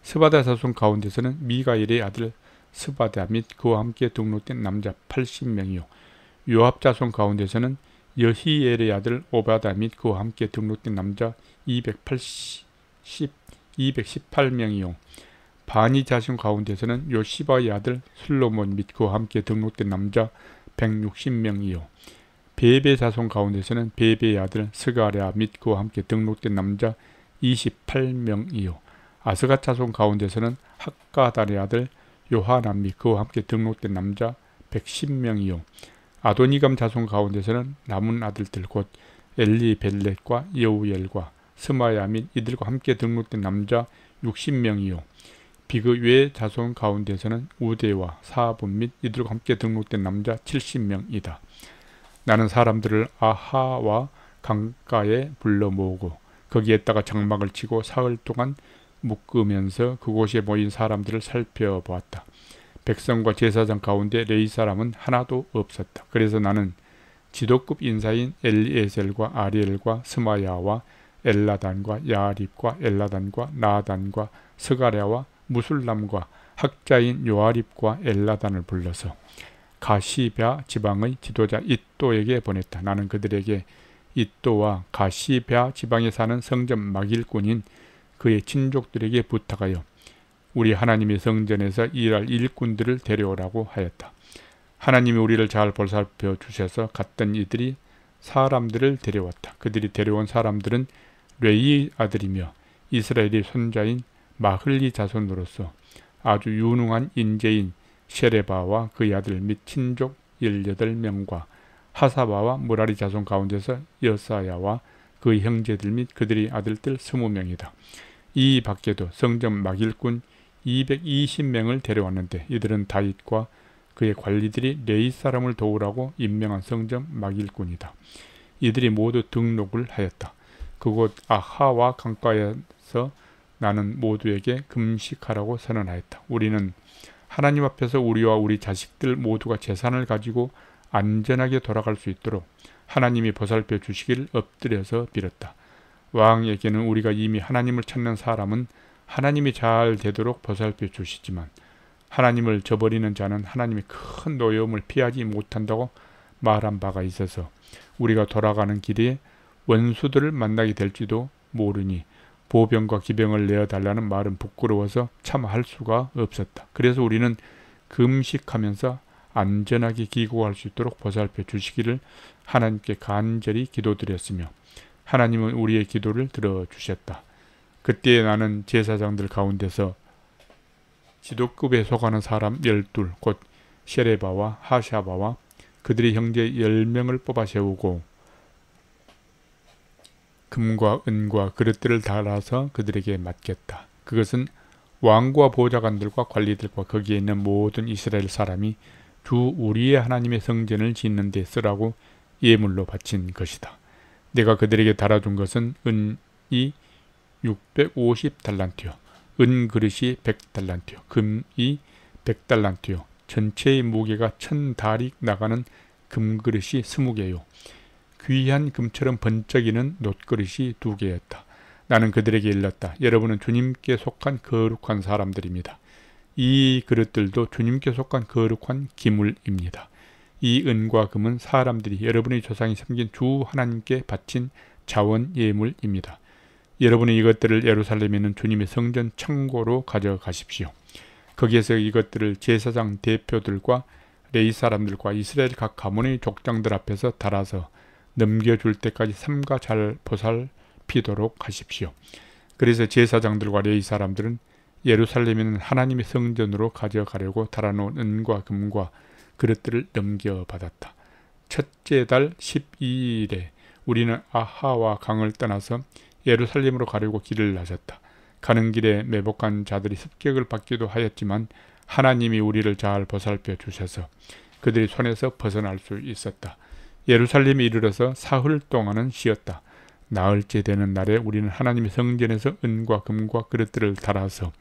스바다 자손 가운데서는 미가엘의 아들 스바다 및 그와 함께 등록된 남자 80명이요, 요압 자손 가운데서는 여히엘의 아들 오바다 및 그와 함께 등록된 남자 218명이요, 바니 자손 가운데서는 요시바의 아들 슬로몬 및 그와 함께 등록된 남자 160명이요, 베베 자손 가운데서는 베베의 아들 스가랴 및 그와 함께 등록된 남자 28명이요, 아스가 자손 가운데서는 학가단의 아들 요하난 및 그와 함께 등록된 남자 110명이요, 아도니감 자손 가운데서는 남은 아들들 곧 엘리벨렛과 여우엘과 스마야 및 이들과 함께 등록된 남자 60명이요, 비그 외 자손 가운데서는 우대와 사분 및 이들과 함께 등록된 남자 70명이다. 나는 사람들을 아하와 강가에 불러 모으고 거기에다가 장막을 치고 사흘 동안 묶으면서 그곳에 모인 사람들을 살펴보았다. 백성과 제사장 가운데 레위 사람은 하나도 없었다. 그래서 나는 지도급 인사인 엘리에셀과 아리엘과 스마야와 엘라단과 야립과 엘라단과 나단과 스가랴와 무술람과 학자인 요아립과 엘라단을 불러서 가시베아 지방의 지도자 잇도에게 보냈다. 나는 그들에게 잇도와 가시베아 지방에 사는 성전 막일꾼인 그의 친족들에게 부탁하여 우리 하나님의 성전에서 일할 일꾼들을 데려오라고 하였다. 하나님이 우리를 잘 보살펴 주셔서 갔던 이들이 사람들을 데려왔다. 그들이 데려온 사람들은 레위 아들이며 이스라엘의 손자인 마흘리 자손으로서 아주 유능한 인재인 셰레바와 그의 아들 및 친족 18명과 하사바와 무라리 자손 가운데서 여사야와 그의 형제들 및 그들의 아들들 20명이다. 이 밖에도 성전 막일꾼 220명을 데려왔는데 이들은 다윗과 그의 관리들이 레위 사람을 도우라고 임명한 성전 막일꾼이다. 이들이 모두 등록을 하였다. 그곳 아하와 강가에서 나는 모두에게 금식하라고 선언하였다. 우리는 하나님 앞에서 우리와 우리 자식들 모두가 재산을 가지고 안전하게 돌아갈 수 있도록 하나님이 보살펴 주시기를 엎드려서 빌었다. 왕에게는 우리가 이미 하나님을 찾는 사람은 하나님이 잘 되도록 보살펴 주시지만 하나님을 저버리는 자는 하나님이 큰 노여움을 피하지 못한다고 말한 바가 있어서 우리가 돌아가는 길에 원수들을 만나게 될지도 모르니 보병과 기병을 내어달라는 말은 부끄러워서 참 할 수가 없었다. 그래서 우리는 금식하면서 안전하게 귀국할 수 있도록 보살펴 주시기를 하나님께 간절히 기도드렸으며 하나님은 우리의 기도를 들어주셨다. 그때 나는 제사장들 가운데서 지도급에 속하는 사람 12, 곧 셰레바와 하샤바와 그들의 형제 10명을 뽑아 세우고 금과 은과 그릇들을 달아서 그들에게 맡겼다. 그것은 왕과 보좌관들과 관리들과 거기에 있는 모든 이스라엘 사람이 주 우리의 하나님의 성전을 짓는 데 쓰라고 예물로 바친 것이다. 내가 그들에게 달아준 것은 은이 650달란트요, 은그릇이 100달란트요, 금이 100달란트요, 전체의 무게가 1000다릭 나가는 금그릇이 20개요, 귀한 금처럼 번쩍이는 놋그릇이 2개였다. 나는 그들에게 일렀다. 여러분은 주님께 속한 거룩한 사람들입니다. 이 그릇들도 주님께 속한 거룩한 기물입니다. 이 은과 금은 사람들이 여러분의 조상이 섬긴 주 하나님께 바친 자원 예물입니다. 여러분이 이것들을 예루살렘에 있는 주님의 성전 창고로 가져가십시오. 거기에서 이것들을 제사장 대표들과 레위 사람들과 이스라엘 각 가문의 족장들 앞에서 달아서 넘겨줄 때까지 삼가 잘 보살피도록 하십시오. 그래서 제사장들과 레위 사람들은 예루살렘에 있는 하나님의 성전으로 가져가려고 달아놓은 은과 금과 그릇들을 넘겨받았다. 첫째 달 12일에 우리는 아하와 강을 떠나서 예루살렘으로 가려고 길을 나섰다. 가는 길에 매복한 자들이 습격을 받기도 하였지만 하나님이 우리를 잘 보살펴 주셔서 그들의 손에서 벗어날 수 있었다. 예루살렘에 이르러서 사흘 동안은 쉬었다. 나흘째 되는 날에 우리는 하나님의 성전에서 은과 금과 그릇들을 달아서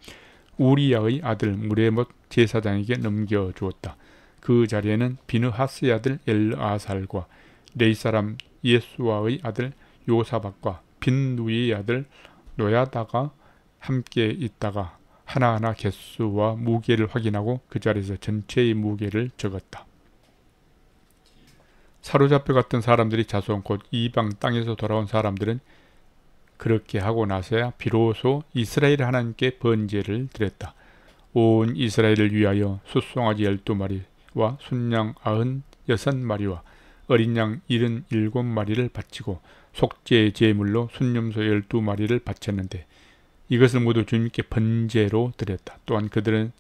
우리야의 아들 무레못 제사장에게 넘겨주었다. 그 자리에는 비느하스의 아들 엘아살과 레위 사람 예수아의 아들 요사박과 빈누이의 아들 노야다가 함께 있다가 하나하나 개수와 무게를 확인하고 그 자리에서 전체의 무게를 적었다. 사로잡혀 갔던 사람들이 자손 곧 이방 땅에서 돌아온 사람들은 그렇게 하고 나서야 비로소 이스라엘 하나님께 번제를 드렸다. 온 이스라엘을 위하여 숫송아지 12마리와 순양 96마리와 어린 양 77마리를 바치고 속죄 제물로 순념소 12마리를 바쳤는데 이것을 모두 주님께 번제로 드렸다. 또한 그들은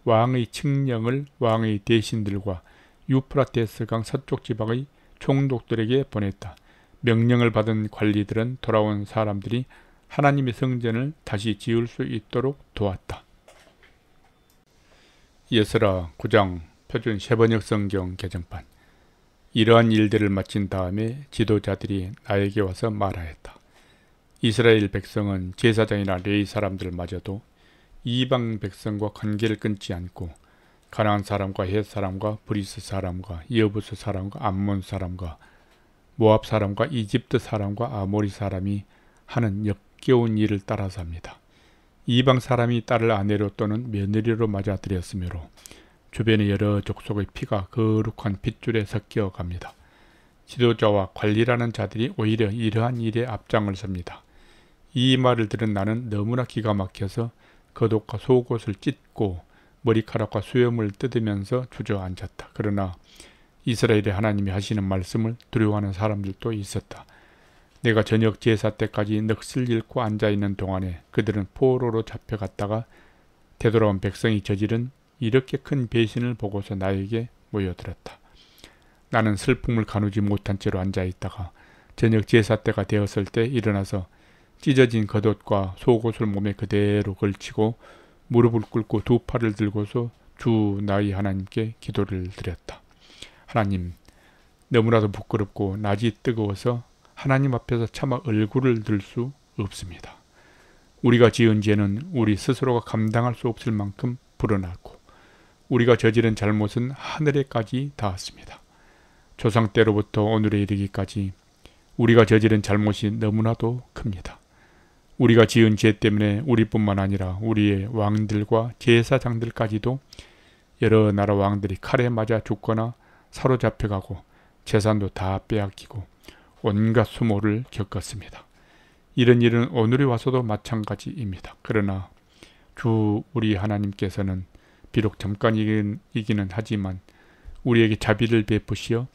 왕의 칙령을 왕의 대신들과 유프라테스강 서쪽 지방의 총독들에게 보냈다. 명령을 받은 관리들은 돌아온 사람들이 하나님의 성전을 다시 지을 수 있도록 도왔다. 예스라 9장 표준 세번역 성경 개정판. 이러한 일들을 마친 다음에 지도자들이 나에게 와서 말하였다. 이스라엘 백성은 제사장이나 레위 사람들마저도 이방 백성과 관계를 끊지 않고 가나안 사람과 헷 사람과 브리스 사람과 여부스 사람과 암몬 사람과 모압 사람과 이집트 사람과 아모리 사람이 하는 역겨운 일을 따라서 합니다. 이방 사람이 딸을 아내로 또는 며느리로 맞아들였으므로 주변의 여러 족속의 피가 거룩한 핏줄에 섞여 갑니다. 지도자와 관리라는 자들이 오히려 이러한 일에 앞장을 섭니다. 이 말을 들은 나는 너무나 기가 막혀서 겉옷과 속옷을 찢고 머리카락과 수염을 뜯으면서 주저앉았다. 그러나 이스라엘의 하나님이 하시는 말씀을 두려워하는 사람들도 있었다. 내가 저녁 제사 때까지 넋을 잃고 앉아있는 동안에 그들은 포로로 잡혀갔다가 되돌아온 백성이 저지른 이렇게 큰 배신을 보고서 나에게 모여들었다. 나는 슬픔을 가누지 못한 채로 앉아있다가 저녁 제사 때가 되었을 때 일어나서 찢어진 겉옷과 속옷을 몸에 그대로 걸치고 무릎을 꿇고 두 팔을 들고서 주 나의 하나님께 기도를 드렸다. 하나님, 너무나도 부끄럽고 낯이 뜨거워서 하나님 앞에서 차마 얼굴을 들 수 없습니다. 우리가 지은 죄는 우리 스스로가 감당할 수 없을 만큼 불어났고 우리가 저지른 잘못은 하늘에까지 닿았습니다. 조상 때로부터 오늘에 이르기까지 우리가 저지른 잘못이 너무나도 큽니다. 우리가 지은 죄 때문에 우리뿐만 아니라 우리의 왕들과 제사장들까지도 여러 나라 왕들이 칼에 맞아 죽거나 사로잡혀가고 재산도 다 빼앗기고 온갖 수모를 겪었습니다. 이런 일은 오늘에 와서도 마찬가지입니다. 그러나 주 우리 하나님께서는 비록 잠깐이기는 하지만 우리에게 자비를 베푸시어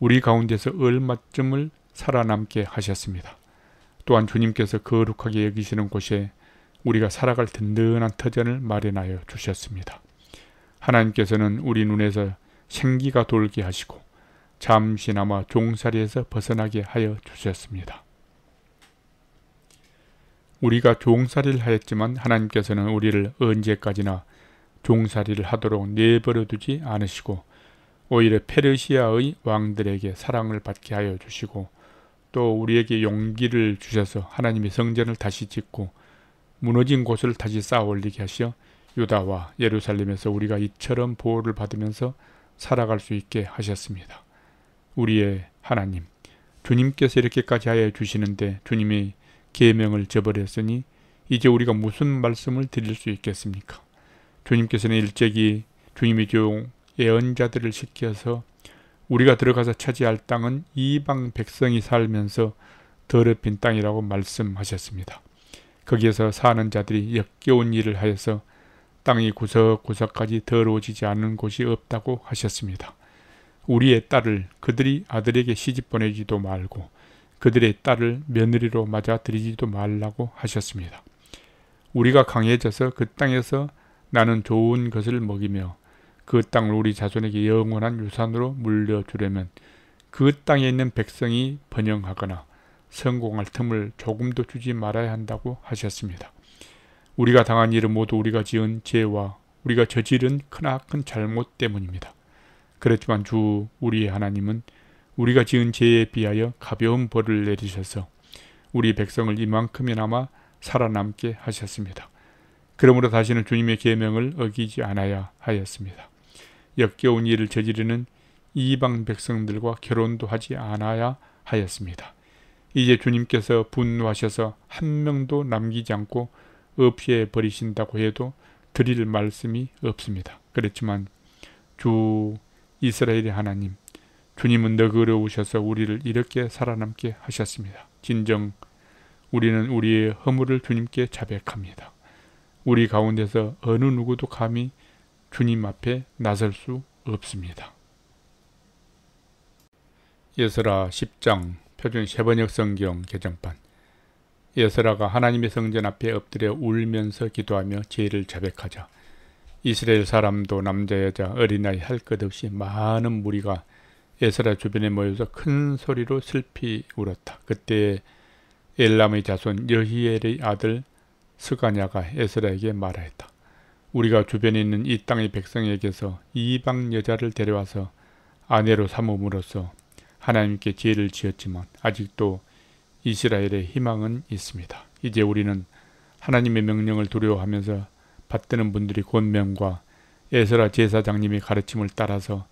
우리 가운데서 얼마쯤을 살아남게 하셨습니다. 또한 주님께서 거룩하게 여기시는 곳에 우리가 살아갈 든든한 터전을 마련하여 주셨습니다. 하나님께서는 우리 눈에서 생기가 돌게 하시고 잠시나마 종살이에서 벗어나게 하여 주셨습니다. 우리가 종살이를 하였지만 하나님께서는 우리를 언제까지나 종살이를 하도록 내버려 두지 않으시고 오히려 페르시아의 왕들에게 사랑을 받게 하여 주시고 또 우리에게 용기를 주셔서 하나님의 성전을 다시 짓고 무너진 곳을 다시 쌓아 올리게 하시어 유다와 예루살렘에서 우리가 이처럼 보호를 받으면서 살아갈 수 있게 하셨습니다. 우리의 하나님, 주님께서 이렇게까지 하여 주시는데 주님의 계명을 저버렸으니 이제 우리가 무슨 말씀을 드릴 수 있겠습니까? 주님께서는 일찍이 주님의 종 예언자들을 시켜서 우리가 들어가서 차지할 땅은 이방 백성이 살면서 더럽힌 땅이라고 말씀하셨습니다. 거기에서 사는 자들이 역겨운 일을 하여서 땅이 구석구석까지 더러워지지 않는 곳이 없다고 하셨습니다. 우리의 딸을 그들이 아들에게 시집 보내지도 말고 그들의 딸을 며느리로 맞아들이지도 말라고 하셨습니다. 우리가 강해져서 그 땅에서 나는 좋은 것을 먹이며 그 땅을 우리 자손에게 영원한 유산으로 물려주려면 그 땅에 있는 백성이 번영하거나 성공할 틈을 조금도 주지 말아야 한다고 하셨습니다. 우리가 당한 일은 모두 우리가 지은 죄와 우리가 저지른 크나큰 잘못 때문입니다. 그렇지만 주 우리 하나님은 우리가 지은 죄에 비하여 가벼운 벌을 내리셔서 우리 백성을 이만큼이나마 살아남게 하셨습니다. 그러므로 다시는 주님의 계명을 어기지 않아야 하였습니다. 역겨운 일을 저지르는 이방 백성들과 결혼도 하지 않아야 하였습니다. 이제 주님께서 분노하셔서 한 명도 남기지 않고 없애 버리신다고 해도 드릴 말씀이 없습니다. 그렇지만 주 이스라엘의 하나님, 주님은 너그러우셔서 우리를 이렇게 살아남게 하셨습니다. 진정 우리는 우리의 허물을 주님께 자백합니다. 우리 가운데서 어느 누구도 감히 주님 앞에 나설 수 없습니다. 에스라 10장 표준 세번역 성경 개정판. 에스라가 하나님의 성전 앞에 엎드려 울면서 기도하며 죄를 자백하자 이스라엘 사람도 남자 여자 어린아이 할 것 없이 많은 무리가 에스라 주변에 모여서 큰 소리로 슬피 울었다. 그때 엘람의 자손 여히엘의 아들 스가냐가 에스라에게 말하였다. 우리가 주변에 있는 이 땅의 백성에게서 이방 여자를 데려와서 아내로 삼음으로써 하나님께 죄를 지었지만 아직도 이스라엘의 희망은 있습니다. 이제 우리는 하나님의 명령을 두려워하면서 받드는 분들이 권면과 에스라 제사장님의 가르침을 따라서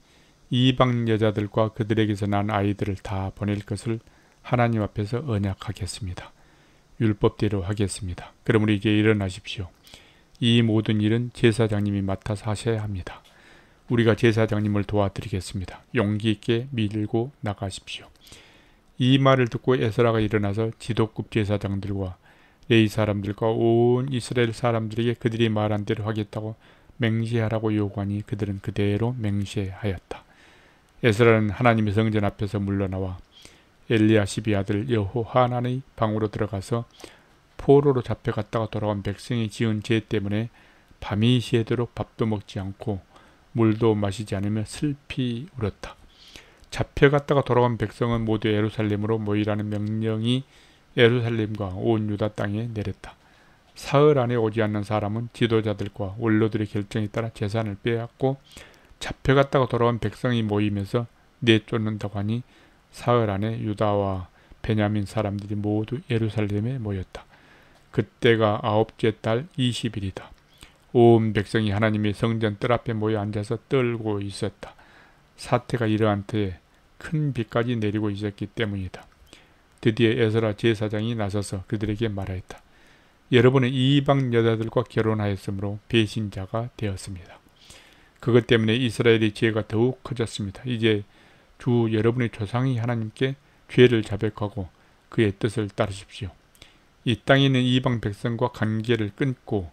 이방 여자들과 그들에게서 난 아이들을 다 보낼 것을 하나님 앞에서 언약하겠습니다. 율법대로 하겠습니다. 그러므로 이제 일어나십시오. 이 모든 일은 제사장님이 맡아서 하셔야 합니다. 우리가 제사장님을 도와드리겠습니다. 용기 있게 밀고 나가십시오. 이 말을 듣고 에스라가 일어나서 지도급 제사장들과 레위 사람들과 온 이스라엘 사람들에게 그들이 말한 대로 하겠다고 맹세하라고 요구하니 그들은 그대로 맹세하였다. 에스라는 하나님의 성전 앞에서 물러나와 엘리야십의 아들 여호하난의 방으로 들어가서 포로로 잡혀갔다가 돌아온 백성이 지은 죄 때문에 밤이 새도록 밥도 먹지 않고 물도 마시지 않으며 슬피 울었다. 잡혀갔다가 돌아온 백성은 모두 예루살렘으로 모이라는 명령이 예루살렘과 온 유다 땅에 내렸다. 사흘 안에 오지 않는 사람은 지도자들과 원로들의 결정에 따라 재산을 빼앗고, 잡혀갔다가 돌아온 백성이 모이면서 내쫓는다고 하니 사흘 안에 유다와 베냐민 사람들이 모두 예루살렘에 모였다. 그때가 9째 달 20일이다. 온 백성이 하나님의 성전 뜰 앞에 모여 앉아서 떨고 있었다. 사태가 이러한 터에 큰 비까지 내리고 있었기 때문이다. 드디어 에스라 제사장이 나서서 그들에게 말하였다. 여러분은 이방 여자들과 결혼하였으므로 배신자가 되었습니다. 그것 때문에 이스라엘의 죄가 더욱 커졌습니다. 이제 주 여러분의 조상이 하나님께 죄를 자백하고 그의 뜻을 따르십시오. 이 땅에 있는 이방 백성과 관계를 끊고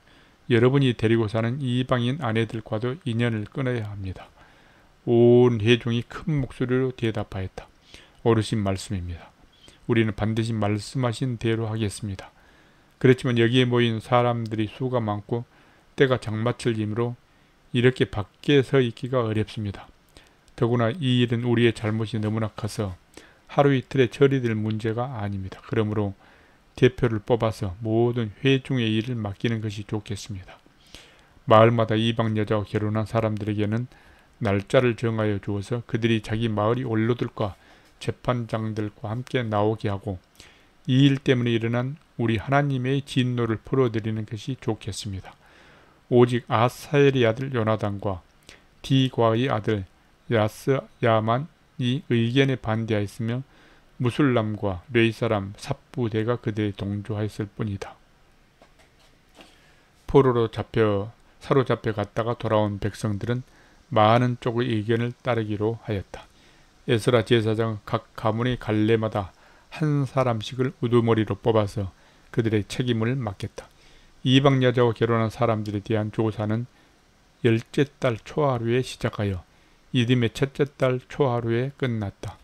여러분이 데리고 사는 이방인 아내들과도 인연을 끊어야 합니다. 온 회중이 큰 목소리로 대답하였다. 어르신 말씀입니다. 우리는 반드시 말씀하신 대로 하겠습니다. 그렇지만 여기에 모인 사람들이 수가 많고 때가 장마철이므로 이렇게 밖에 서 있기가 어렵습니다. 더구나 이 일은 우리의 잘못이 너무나 커서 하루 이틀에 처리될 문제가 아닙니다. 그러므로 대표를 뽑아서 모든 회중의 일을 맡기는 것이 좋겠습니다. 마을마다 이방 여자와 결혼한 사람들에게는 날짜를 정하여 주어서 그들이 자기 마을의 원로들과 재판장들과 함께 나오게 하고 이 일 때문에 일어난 우리 하나님의 진노를 풀어드리는 것이 좋겠습니다. 오직 아사엘의 아들 요나단과 디과의 아들 야스야만이 의견에 반대하였으며 무술람과 뢰사람 삽부대가 그들에 동조하였을 뿐이다. 포로로 사로잡혀 갔다가 돌아온 백성들은 많은 쪽의 의견을 따르기로 하였다. 에스라 제사장은 각 가문의 갈래마다 한 사람씩을 우두머리로 뽑아서 그들의 책임을 맡겼다. 이방 여자와 결혼한 사람들에 대한 조사는 10째 달 초하루에 시작하여 이듬해 첫째 달 초하루에 끝났다.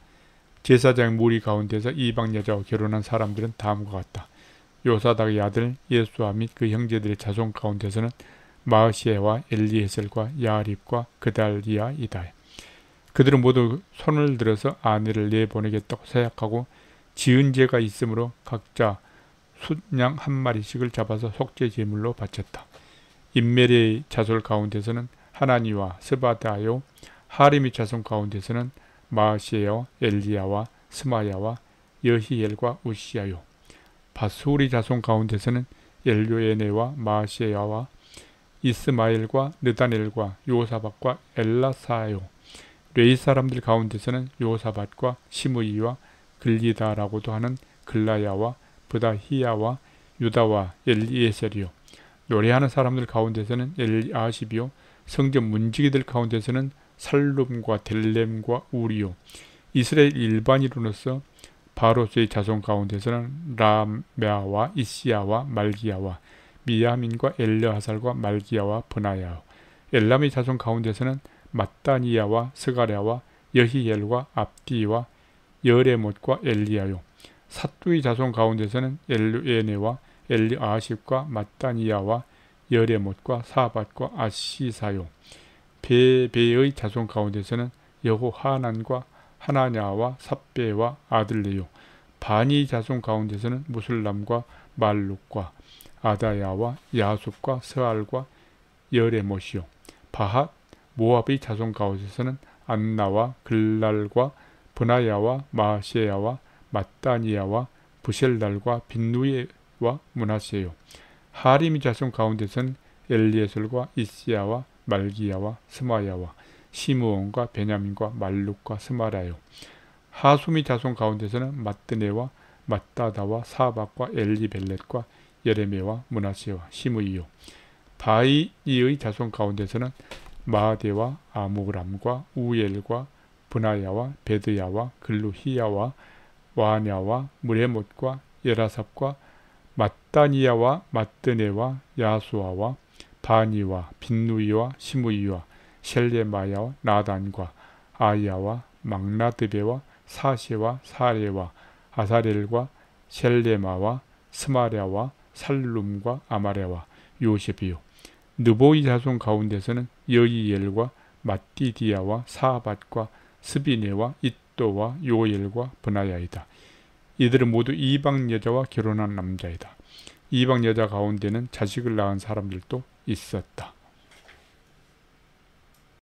제사장의 무리 가운데서 이방 여자와 결혼한 사람들은 다음과 같다. 요사닥의 아들 예수아 및 그 형제들의 자손 가운데서는 마으시에와 엘리에셀과 야립과 그달리아이다. 그들은 모두 손을 들어서 아내를 내보내겠다고 서약하고 지은 죄가 있으므로 각자 숫양 한 마리씩을 잡아서 속죄 제물로 바쳤다. 인멜의 자손 가운데서는 하나니와 스바다요, 하림의 자손 가운데서는 마시에와 엘리야와 스마야와 여히엘과 우시야요, 바수리 자손 가운데서는 엘료에네와 마시에야와 이스마엘과 느다넬과 요사밧과 엘라사요, 레이 사람들 가운데서는 요사밧과 시므이와 글리다라고도 하는 글라야와 브다히야와 유다와 엘리에셀이요, 노래하는 사람들 가운데서는 엘리아십이요, 성전 문지기들 가운데서는 살룸과 델렘과 우리요, 이스라엘 일반인으로서 바로스의 자손 가운데서는 라메아와 이시야와 말기야와 미야민과 엘르하살과 말기야와 브나야요, 엘람의 자손 가운데서는 mat다니야와 스가랴와 여히엘과 압디와 여레못과 엘리야요, 삿두의 자손 가운데서는 엘루에네와 엘리아십과 mat다니야와 여레못과 사밧과 아시사요, 베베의 자손 가운데서는 여호하난과 하나냐와 삽베와 아들레요, 바니 자손 가운데서는 무술람과 말룩과 아다야와 야sup과 스알과 여레못이요, 바핫 모압의 자손 가운데서는 안나와 글랄과 브나야와 마시야와 mat다니야와 부셀달과 빈누이와 문하세요, 하림의 자손 가운데서는 엘리에셀과 이시야와 말기야와 스마야와 시므온과 베냐민과 말룩과 스마라요, 하숨의 자손 가운데서는 마뜨네와 마따다와 사박과 엘리벨렛과 예레메와 문하세와 시므이요, 바이의 자손 가운데서는 마아데와 아무람과 우엘과 브나야와 베드야와 글루히야와 와냐와 무레못과 예라삽과 mat다니야와 마뜨네와 야수아와 바니와 빈누이와 시므이와 셀레마야와 나단과 아야와 막나드베와 사시와 사레와 아사렐과 셀레마와 스마랴와 살룸과 아마레와 요셉이요, 느보이 자손 가운데서는 여이엘과 마띠디아와 사밧과 스비네와 id도와 요엘과 브나야이다. 이들은 모두 이방 여자와 결혼한 남자이다. 이방 여자 가운데는 자식을 낳은 사람들도 있었다.